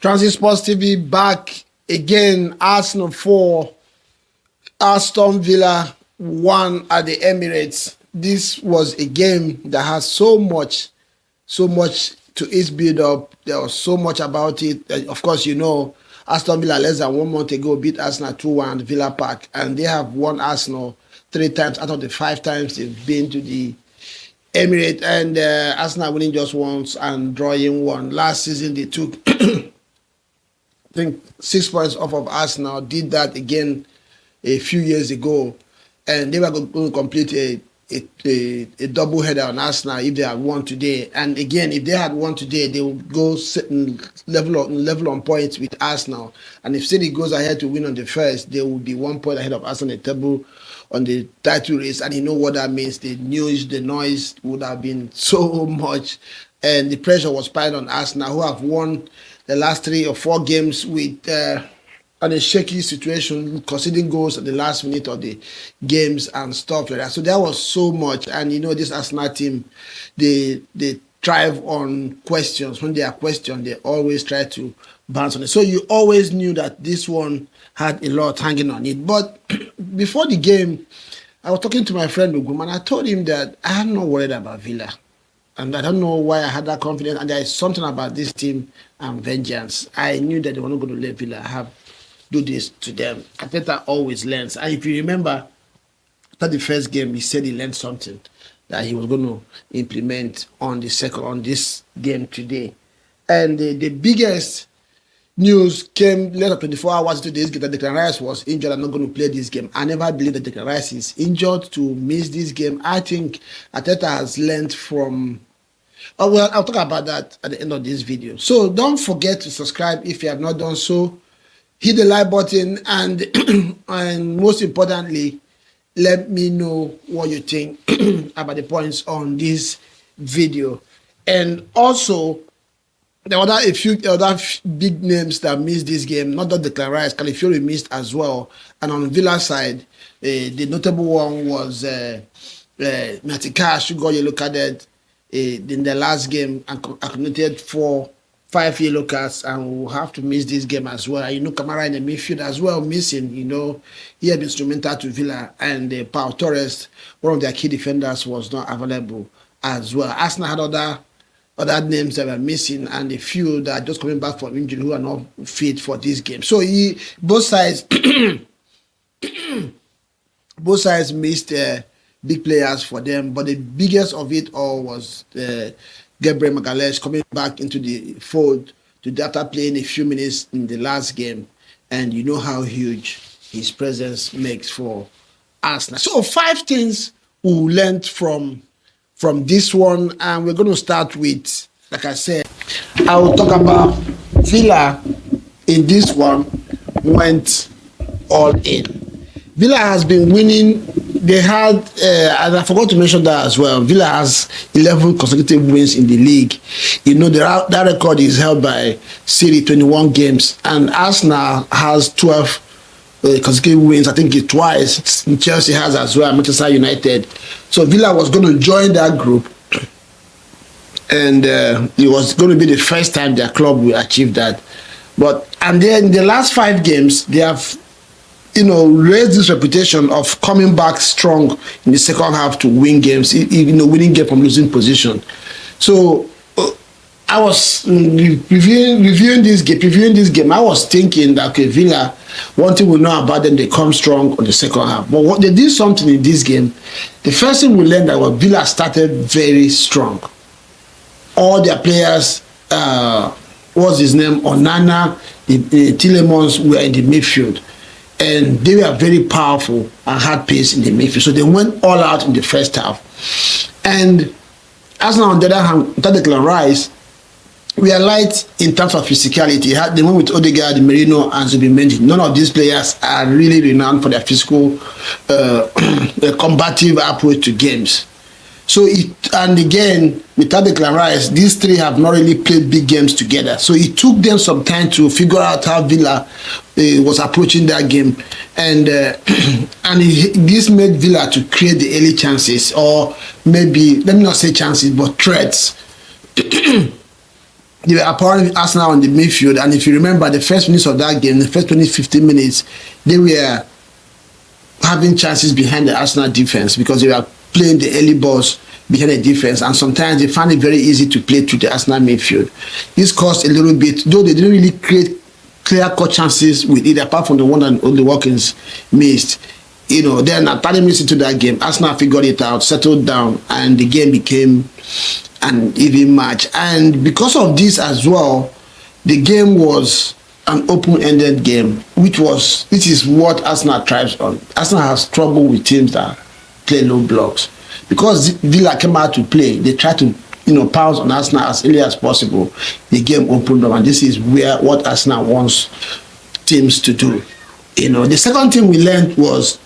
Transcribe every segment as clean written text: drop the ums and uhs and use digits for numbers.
Tranzeet Sports TV back again. Arsenal 4, Aston Villa 1 at the Emirates. This was a game that has so much to its build up. There was so much about it. Of course, you know, Aston Villa less than 1 month ago beat Arsenal 2-1 at Villa Park, and they have won Arsenal 3 times out of the 5 times they've been to the Emirates, and Arsenal winning just once and drawing one. Last season they took I think 6 points off of Arsenal, did that again a few years ago, and they were going to complete a double header on Arsenal if they had won today. And again, if they had won today, they would go level on points with Arsenal. And if City goes ahead to win on the first, they will be 1 point ahead of Arsenal on the table on the title race. And you know what that means. The news, the noise would have been so much, and the pressure was piled on Arsenal, who have won the last 3 or 4 games with on a shaky situation, conceding goals at the last minute of the games and stuff like that. So there was so much, and you know, this Arsenal team, they thrive on questions. When they are questioned, they always try to bounce on it. So you always knew that this one had a lot hanging on it. But before the game, I was talking to my friend Ugum, and I told him that I'm not worried about Villa. And I don't know why I had that confidence. And there is something about this team and vengeance. I knew that they were not going to let Villa do this to them. Arteta always learns. And if you remember, after the first game, he said he learned something that he was going to implement on this game today. And the biggest news came less than 24 hours into this game that Declan Rice was injured and not going to play this game. I never believed that Declan Rice is injured to miss this game. I think Arteta has learned from... Oh, well, I'll talk about that at the end of this video. So don't forget to subscribe if you have not done so. Hit the like button, and and most importantly, let me know what you think about the points on this video. And also, there were a few other big names that missed this game, not just Declan Rice. Calafiori missed as well. And on Villa side, the notable one was Matikash, who got yellow carded in the last game and accumulated 5 yellow cards, and will have to miss this game as well. You know, Kamara in the midfield as well missing. You know, he had been instrumental to Villa, and Pau Torres, one of their key defenders, was not available as well. Arsenal had other names that were missing, and a few that are just coming back from injury who are not fit for this game. So both sides missed big players for them, but the biggest of it all was Gabriel Jesus coming back into the fold after playing a few minutes in the last game, and you know how huge his presence makes for Arsenal. So 5 things we learned from this one, and we're going to start with, like I said, I will talk about Villa in this one went all in. Villa has been winning. They had, and I forgot to mention that as well, Villa has 11 consecutive wins in the league. You know, that record is held by City, 21 games, and Arsenal has 12 consecutive wins. I think it's twice. Chelsea has as well, Manchester United. So Villa was going to join that group, and it was going to be the first time their club will achieve that. And then in the last 5 games, they have, you know, raised this reputation of coming back strong in the second half to win games, you know, winning game from losing position. So I was reviewing this game. I was thinking that, okay, Villa, one thing we know about them, they come strong on the second half. But what they did something in this game. The first thing we learned that was Villa started very strong. All their players, what's his name, Onana, Tielemans, were in the midfield. And they were very powerful and had pace in the midfield. So they went all out in the first half. And Arsenal, on the other hand, without Declan Rice, we are light in terms of physicality. They went with Odegaard, Merino, and Zubimendi. None of these players are really renowned for their physical, combative approach to games. So, and again, without Declan Rice, these 3 have not really played big games together. So it took them some time to figure out how Villa was approaching that game, and this made Villa to create the early chances, or maybe, let me not say chances, but threats. They were apparently Arsenal on the midfield, and if you remember the first minutes of that game, the first 15 minutes, they were having chances behind the Arsenal defense because they were playing the early balls behind the defense, and sometimes they found it very easy to play through the Arsenal midfield. This caused a little bit, though they didn't really create clear-cut chances with it, apart from the one that only Watkins missed. You know, then at 30 minutes into that game, Arsenal figured it out, settled down, and the game became an even match. And because of this as well, the game was an open-ended game, which is what Arsenal thrives on. Arsenal has trouble with teams that play low blocks. Because Villa came out to play, they tried to pounce on Arsenal as early as possible. The game opened up, and this is what Arsenal wants teams to do. The second thing we learned was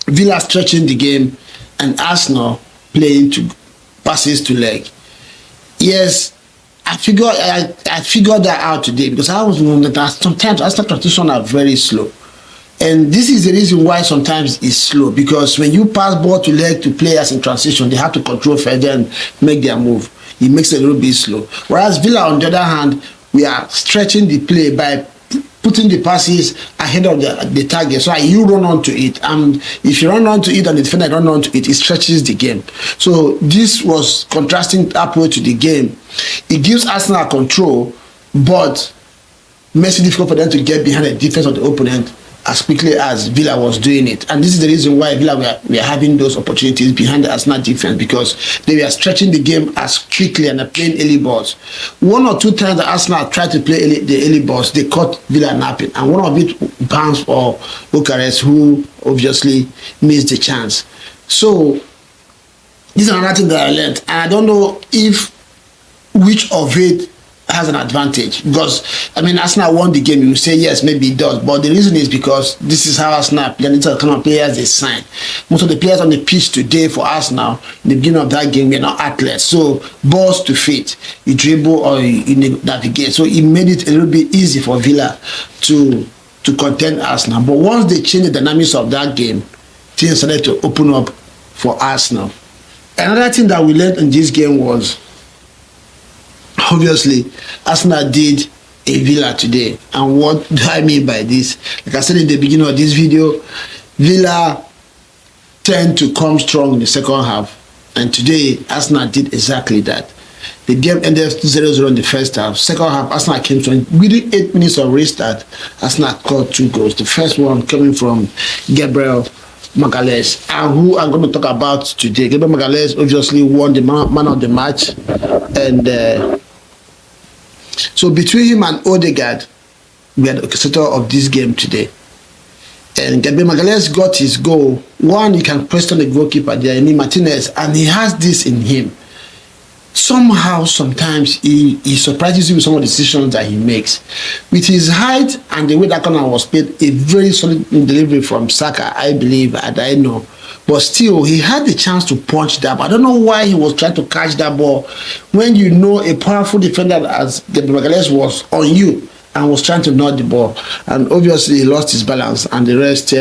Villa stretching the game and Arsenal playing to passes to leg. Yes, I figured that out today, because I was knowing that sometimes Arsenal transitions are very slow. And this is the reason why sometimes it's slow, because when you pass ball to leg to players in transition, they have to control further and make their move. It makes it a little bit slow. Whereas Villa, on the other hand, we are stretching the play by putting the passes ahead of the target, so you run onto it, and if you run onto it and the defender run onto it, it stretches the game. So this was contrasting approach to the game. It gives Arsenal control, but makes it difficult for them to get behind the defense of the opponent as quickly as Villa was doing it. And this is the reason why Villa were having those opportunities behind the Arsenal defense, because they were stretching the game as quickly and playing early balls. One or two times that Arsenal tried to play the early balls, they caught Villa napping, and one of it bounced for Gyökeres, who obviously missed the chance. So this is another thing that I learned, and I don't know which of it has an advantage, because Arsenal won the game. You say yes, maybe it does, but the reason is because this is how Arsenal play, and it's the kind of players they sign. Most of the players on the pitch today for Arsenal in the beginning of that game were not athletes, so balls to feet, you dribble or you navigate. So it made it a little bit easy for Villa to contend Arsenal. But once they changed the dynamics of that game, things started to open up for Arsenal. Another thing that we learned in this game was, obviously, Arsenal did a Villa today. And what do I mean by this? Like I said in the beginning of this video, Villa tend to come strong in the second half. And today, Arsenal did exactly that. The game ended 0-0 in the first half. Second half, Arsenal came strong. Within 8 minutes of restart, Arsenal scored 2 goals. The first one coming from Gabriel Jesus, and who I'm going to talk about today. Gabriel Jesus obviously won the man of the match. And so between him and Odegaard, we are the orchestrator of this game today. And Gabriel Jesus got his goal. One, you can question the goalkeeper there, Martinez, and he has this in him. Somehow, sometimes he surprises you with some of the decisions that he makes. With his height and the way that corner was played, a very solid delivery from Saka, I believe, and I know. But still, he had the chance to punch that. I don't know why he was trying to catch that ball when you know a powerful defender as Gabriel Jesus was on you and was trying to knock the ball. And obviously, he lost his balance, and the rest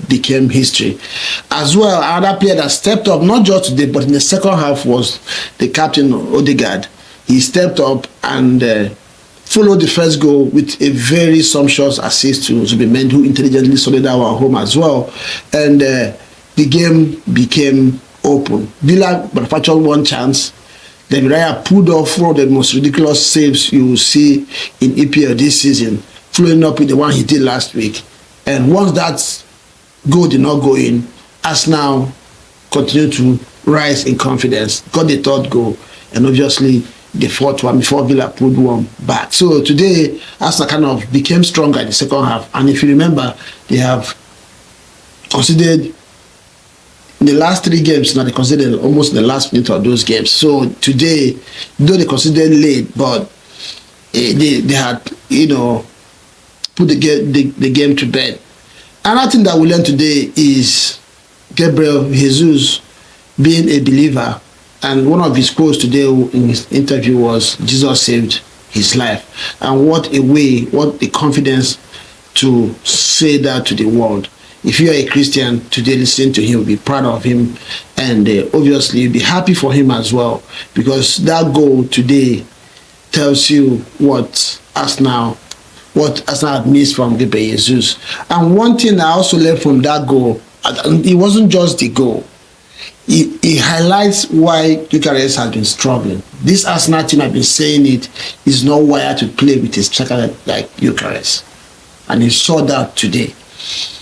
became history. As well, another player that stepped up, not just today, but in the second half, was the captain, Odegaard. He stepped up and followed the first goal with a very sumptuous assist to Zubimendi, who intelligently sorted that one home as well. And the game became open. Villa manufactured one chance. Then Raya pulled off one of the most ridiculous saves you will see in EPL this season, following up with the one he did last week. And once that goal did not go in, Arsenal continued to rise in confidence, got the third goal, and obviously the fourth one before Villa pulled one back. So today, Arsenal kind of became stronger in the second half. And if you remember, they have considered in the last 3 games, now they considered almost in the last minute of those games. So today, though they considered late, but they had, put the game to bed. Another thing that we learned today is Gabriel Jesus being a believer. And one of his quotes today in his interview was, Jesus saved his life. And what a way, what a confidence to say that to the world. If you are a Christian today, listen to him, be proud of him, and obviously be happy for him as well, because that goal today tells you what Arsenal had missed from Gabriel Jesus. And one thing I also learned from that goal, it wasn't just the goal. It highlights why Gyökeres has been struggling. This Arsenal team, I've been saying it, is not wired to play with a striker like Gyökeres. And he saw that today.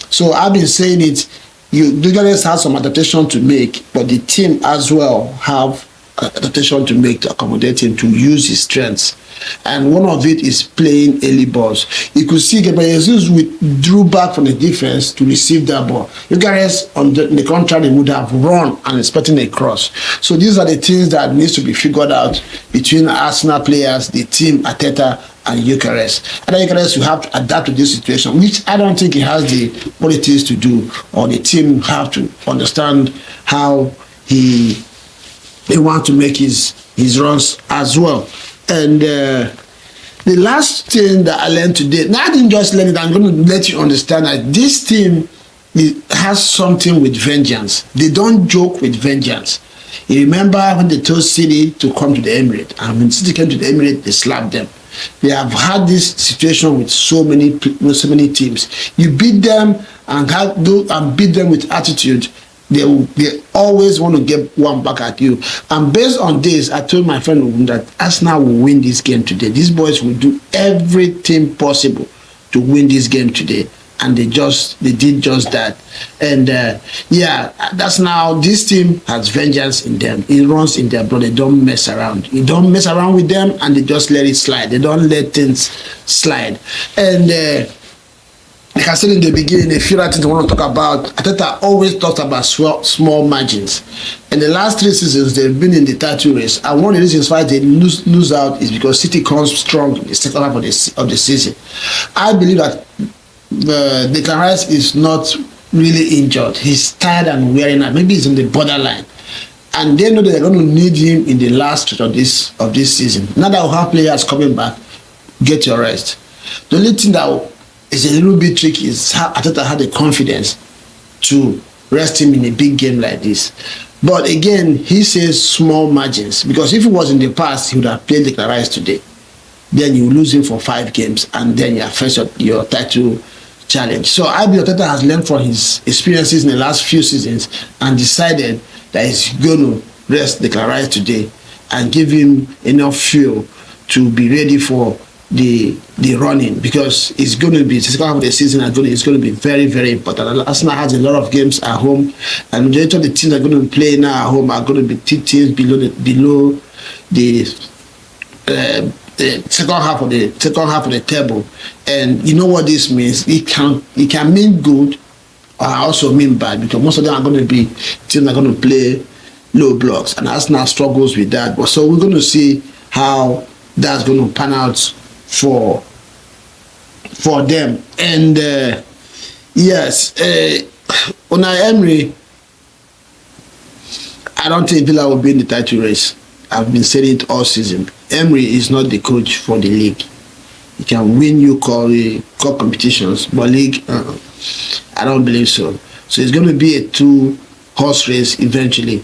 So I've been saying it, Gyökeres has some adaptation to make, but the team as well have adaptation to make to accommodate him to use his strengths. And one of it is playing early balls. You could see Gabriel Jesus withdrew back from the defense to receive that ball. Gyökeres, on the contrary, would have run and expecting a cross. So these are the things that needs to be figured out between Arsenal players, the team, Arteta, and Gyökeres. And Gyökeres will have to adapt to this situation, which I don't think he has the qualities to do, or the team have to understand how he wants to make his runs as well. And the last thing that I learned today, now I didn't just learn it, I'm going to let you understand that this team has something with vengeance. They don't joke with vengeance. You remember when they told City to come to the Emirates, and when City came to the Emirates, they slapped them. They have had this situation with so many teams. You beat them and beat them with attitude. They always want to get one back at you. And based on this, I told my friend that Arsenal will win this game today. These boys will do everything possible to win this game today. And they did just that. And yeah, that's now, this team has vengeance in them. It runs in their blood. They don't mess around. You don't mess around with them, and they just let it slide. They don't let things slide. And like I said in the beginning, a few things I want to talk about. Arteta always talks about small margins. In the last 3 seasons, they've been in the title race. And one of the reasons why they lose out is because City comes strong in the second half of the season. I believe that Viktor Gyökeres is not really injured. He's tired and wearing out. Maybe he's on the borderline. And they know that they're going to need him in the last stretch of this season. Now that we have players coming back, get your rest. The only thing that is a little bit tricky is how Arteta had the confidence to rest him in a big game like this. But again, he says small margins, because if it was in the past, he would have played Viktor Gyökeres today. Then you lose him for 5 games, and then you have faced your title challenge. So I believe Arteta has learned from his experiences in the last few seasons and decided that he's going to rest Viktor Gyökeres today and give him enough fuel to be ready for the running, because it's going to be the second half of the season. It's going to be very, very important. Arsenal has a lot of games at home, and majority of the teams that are going to play now at home are going to be teams below the second half of the table. And you know what this means? It can mean good, or also mean bad, because most of them are going to be teams that are going to play low blocks, and Arsenal struggles with that. But so we're going to see how that's going to pan out for them. And yes, Unai Emery, I don't think Villa will be in the title race. I've been saying it all season. Emery is not the coach for the league. He can win you cup competitions, but league, I don't believe so. So it's going to be a 2-horse race eventually.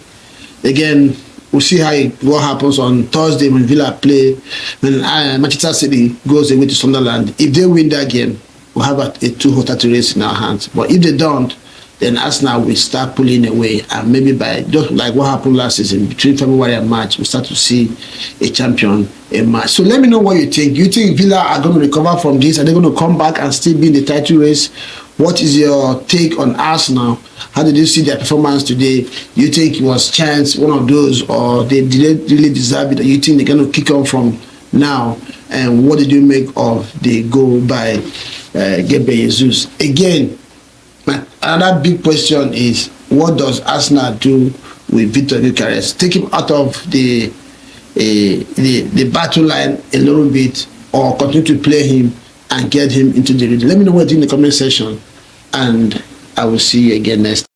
Again, we'll see what happens on Thursday when Villa play, when Manchester City goes away to Sunderland. If they win that game, we'll have a 2-horse title race in our hands. But if they don't, then Arsenal will start pulling away, and maybe by just like what happened last season, between February and March, we'll start to see a champion in March. So let me know what you think. Do you think Villa are going to recover from this? Are they going to come back and still be in the title race? What is your take on Arsenal? How did you see their performance today? Do you think it was chance, one of those, or they didn't really deserve it? Or you think they're going to kick on from now? And what did you make of the goal by Gabriel Jesus? Again, another big question is, what does Arsenal do with Viktor Gyökeres? Take him out of the battle line a little bit, or continue to play him and get him into the league? Let me know what you think in the comment section, and I will see you again next time.